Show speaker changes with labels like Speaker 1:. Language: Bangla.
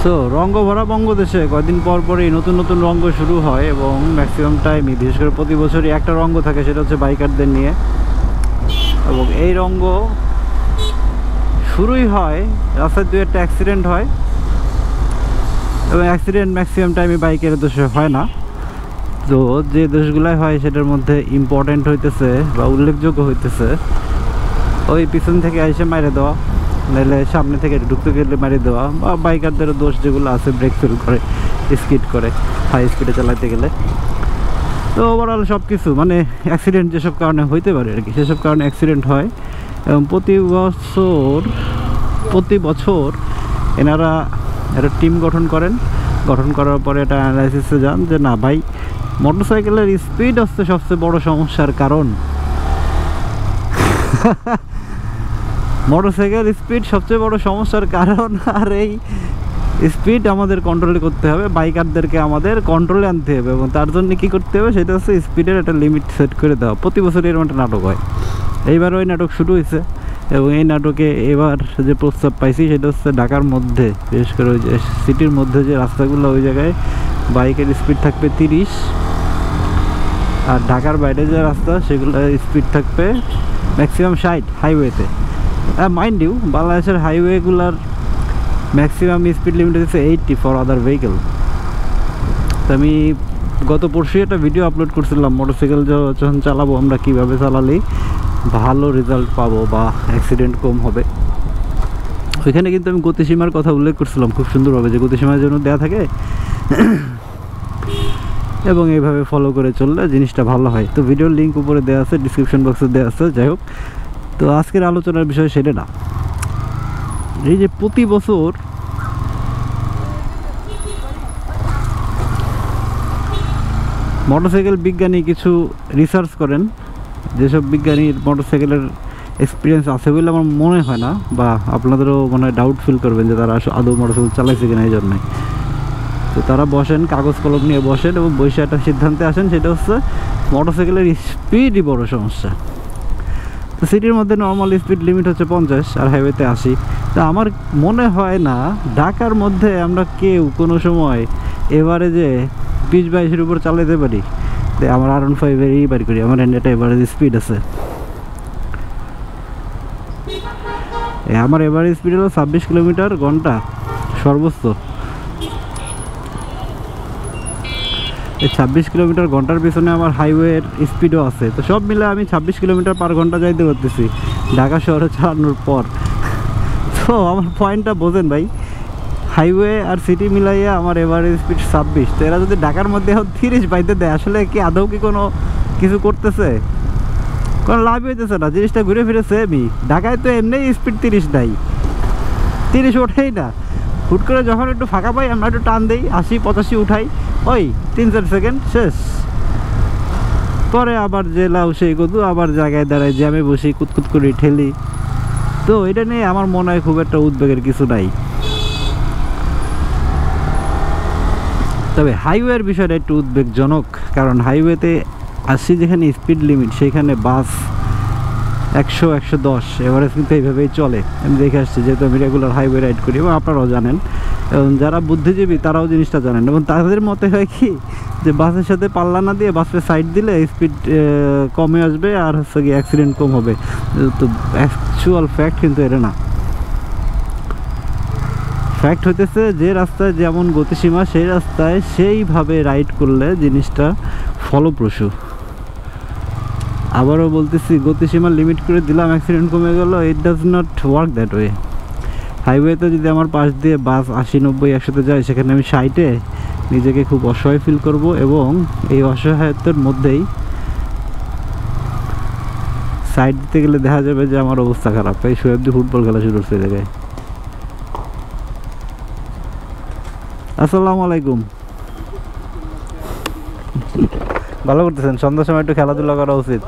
Speaker 1: সো রঙ্গ ভরা বঙ্গদেশে কয়েকদিন পর পরই নতুন নতুন রঙ্গ শুরু হয় এবং ম্যাক্সিমাম টাইমই বিশেষ করে প্রতি বছরই একটা রঙ্গ থাকে, সেটা হচ্ছে বাইকারদের নিয়ে। এবং এই রঙ্গ শুরুই হয় রাস্তায় দু একটা অ্যাক্সিডেন্ট হয়, এবং অ্যাক্সিডেন্ট ম্যাক্সিমাম টাইমে বাইকের দোষে হয় না। তো যে দোষগুলাই হয় সেটার মধ্যে ইম্পর্টেন্ট হইতেছে বা উল্লেখযোগ্য হইতেছে ওই পিছন থেকে এসে মেরে দেওয়া, নাহলে সামনে থেকে ঢুকতে গেলে মেরে দেওয়া, বা বাইকারদের দোষ যেগুলো আছে ব্রেক ফেল করে, স্কিড করে হাই স্পিডে চালাতে গেলে। তো ওভারঅল সব কিছু মানে অ্যাক্সিডেন্ট যেসব কারণে হইতে পারে আর কি, সেসব কারণে অ্যাক্সিডেন্ট হয়। এবং প্রতি বছর এনারা একটা টিম গঠন করার পরে এটা অ্যানালাইসিসে যান যে না ভাই, মোটরসাইকেলের স্পিড হচ্ছে সবচেয়ে বড় সমস্যার কারণ। মোটরসাইকেল স্পিড সবচেয়ে বড় সমস্যার কারণ, আর এই স্পিড আমাদের কন্ট্রোল করতে হবে, বাইকারদেরকে আমাদের কন্ট্রোলে আনতে হবে। এবং তার জন্য কী করতে হবে সেটা হচ্ছে স্পিডের একটা লিমিট সেট করে দেওয়া। প্রতি বছর এরকম একটা নাটক হয়, এইবার ওই নাটক শুরু হয়েছে। এবং এই নাটকে এবার যে প্রস্তাব পাইছি সেটা হচ্ছে ঢাকার মধ্যে, বিশেষ করে ওই যে সিটির মধ্যে যে রাস্তাগুলো, ওই জায়গায় বাইকের স্পিড থাকবে 30, আর ঢাকার বাইরে যে রাস্তা সেগুলোর স্পিড থাকবে ম্যাক্সিমাম 60 হাইওয়েতে। মাইন্ড ইউ, বাংলাদেশের হাইওয়েগুলোর ম্যাক্সিমাম স্পিড লিমিট হচ্ছে 80 ফর আদার ভেহিকেল। তো আমি গত পরশু একটা ভিডিও আপলোড করছিলাম, মোটরসাইকেল যখন চালাবো আমরা কীভাবে চালালেই ভালো রেজাল্ট পাবো বা অ্যাক্সিডেন্ট কম হবে। ওইখানে কিন্তু আমি গতিসীমার কথা উল্লেখ করছিলাম খুব সুন্দরভাবে, যে গতিসীমার জন্য দেওয়া থাকে এবং এইভাবে ফলো করে চললে জিনিসটা ভালো হয়। তো ভিডিওর লিঙ্ক উপরে দেওয়া আছে, ডিসক্রিপশন বক্সে দেওয়া আছে। যাই হোক, তো আজকের আলোচনার বিষয় সেটা না। এই যে প্রতি বছর মোটরসাইকেল বিজ্ঞানী কিছু রিসার্চ করেন, যেসব বিজ্ঞানীর মোটরসাইকেলের এক্সপিরিয়েন্স আছে বলে আমার মনে হয় না, বা আপনাদেরও মনে হয় ডাউট ফিল করবেন যে তারা আদৌ মোটরসাইকেল চালাইছে কিনা এই জন্যই। তো তারা বসেন, কাগজ কলম নিয়ে বসেন এবং বসে একটা সিদ্ধান্তে আসেন, সেটা হচ্ছে মোটরসাইকেলের স্পিডই বড় সমস্যা। তো সিটির মধ্যে নর্মাল স্পিড লিমিট হচ্ছে 50 আর হাইওয়েতে 80। তা আমার মনে হয় না ঢাকার মধ্যে আমরা কেউ কোনো সময় এভারেজে 20-22-এর উপর চালাতে পারি। আমার R15 এরই বাড়ি করি, আমার এটা এভারেজ স্পিড আছে, আমার এভারেজ স্পিড হলো 26 কিলোমিটার ঘন্টা সর্বোচ্চ। এই 26 কিলোমিটার ঘন্টার পিছনে আমার হাইওয়ের স্পিডও আছে। তো সব মিলে আমি 26 কিলোমিটার পার ঘন্টা যাইতে পারতেছি ঢাকা শহরে চালানোর পর। তো আমার পয়েন্টটা বোঝেন ভাই, হাইওয়ে আর সিটি মিলাইয়া আমার এভারেজ স্পিড 26। তো এরা যদি ঢাকার মধ্যে 30 বাইতে দেয়, আসলে কি আদৌ কি কোনো কিছু করতেছে? কোনো লাভ হইতেছে না, জিনিসটা ঘুরে ফিরে সেমই। ঢাকায় তো এমনি স্পিড 30 নাই, 30 ওঠেই না। হুট করে যখন একটু ফাঁকা পাই আমরা একটু টান দিই, 80-85 উঠাই, ওই 3-4 সেকেন্ড শেষ। পরে আবার যে লাউ সেই কদু, আবার জায়গায় দাঁড়ায় জ্যামে বসি, কুতকুত করে ঠেলি। তো এটা নিয়ে আমার মনে হয় খুব একটা উদ্বেগের কিছু নাই। তবে হাইওয়ের বিষয়টা একটু উদ্বেগজনক, কারণ হাইওয়েতে 80 যেখানে স্পিড লিমিট, সেখানে বাস 100-110 এভারেজ কিন্তু এইভাবেই চলে। আমি দেখে আসছি, যেহেতু আমি রেগুলার হাইওয়ে রাইড করি, এবং আপনারাও জানেন, এবং যারা বুদ্ধিজীবী তারাও জিনিসটা জানেন। এবং তাদের মতে হয় কি, যে বাসের সাথে পাল্লা না দিয়ে বাসের সাইড দিলে স্পিড কমে আসবে আর হচ্ছে কি অ্যাক্সিডেন্ট কম হবে। তো অ্যাকচুয়াল ফ্যাক্ট কিন্তু এটা না। ফ্যাক্ট হইতেছে যে রাস্তায় যেমন গতিসীমা, সেই রাস্তায় সেইভাবে রাইড করলে জিনিসটা ফলপ্রসূ। আবারও বলতেছি, গতিসীমা লিমিট করে দিলাম, অ্যাক্সিডেন্ট কমে গেল, it does not work that way. হাইওয়েতে যদি আমার পাশ দিয়ে বাস 80-90-100-তে যায়, সেখানে আমি 60-এ নিজেকে খুব অসহায় ফিল করব, এবং এই অসহায়ত্বের মধ্যেই সাইড দিতে গেলে দেখা যাবে যে আমার অবস্থা খারাপ। এই শোয়েব ফুটবল খেলা শুরু করছে জায়গায়। আসসালামু আলাইকুম। ভালো করতেছেন, সন্ধ্যার সময় একটু খেলাধুলা করা উচিত।